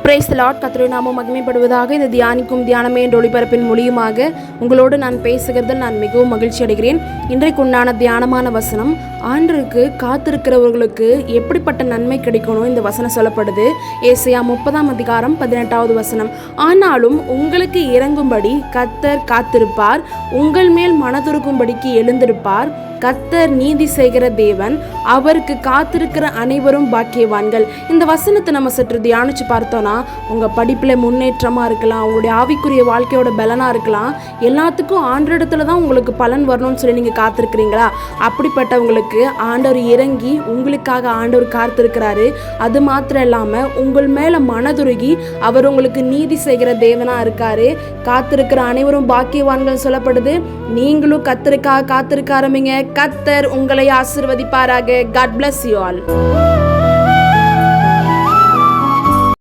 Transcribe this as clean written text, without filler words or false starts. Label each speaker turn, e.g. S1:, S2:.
S1: Praise the Lord. கர்த்தருடைய நாமம் மகிமைப்படுவதாக. இந்த தியானிக்கும் தியானமே என்ற ஒளிபரப்பின் மூலியமாக உங்களோடு நான் பேசுகிறதில் நான் மிகவும் மகிழ்ச்சி அடைகிறேன். இன்றைக்கு உண்டான தியானமான வசனம், ஆண்டவருக்கு காத்திருக்கிறவர்களுக்கு எப்படிப்பட்ட நன்மை கிடைக்கணும் இந்த வசனம் சொல்லப்படுது. ஏசாயா 30 அதிகாரம் 18வது வசனம். ஆனாலும் உங்களுக்கு இறங்கும்படி கர்த்தர் காத்திருப்பார், உங்கள் மேல் மனதுருக்கும்படிக்கு எழுந்திருப்பார். கர்த்தர் நீதி செய்கிற தேவன், அவருக்கு காத்திருக்கிற அனைவரும் பாக்கியவான்கள். இந்த வசனத்தை நம்ம சற்று தியானிச்சு பார்த்தோன்னா, உங்கள் படிப்பில் முன்னேற்றமாக இருக்கலாம், உங்களுடைய ஆவிக்குரிய வாழ்க்கையோட பலனாக இருக்கலாம், எல்லாத்துக்கும் ஆண்டவரிடத்துல தான் உங்களுக்கு பலன் வரணும்னு சொல்லி நீங்கள் காத்திருக்கிறீங்களா? அப்படிப்பட்டவங்களுக்கு ஆண்டவர் இறங்கி உங்களுக்காக ஆண்டவர் காத்திருக்கிறாரு. அது மாத்திரம் இல்லாமல் உங்கள் மேலே மனதுருகி அவர் உங்களுக்கு நீதி செய்கிற தேவனாக இருக்காரு. காத்திருக்கிற அனைவரும் பாக்கியவான்கள் சொல்லப்படுது. நீங்களும் கர்த்தருக்காக காத்திருக்க ஆரம்பிங்க. கர்த்தர் உங்களை ஆசீர்வதிப்பாராக. God bless you all.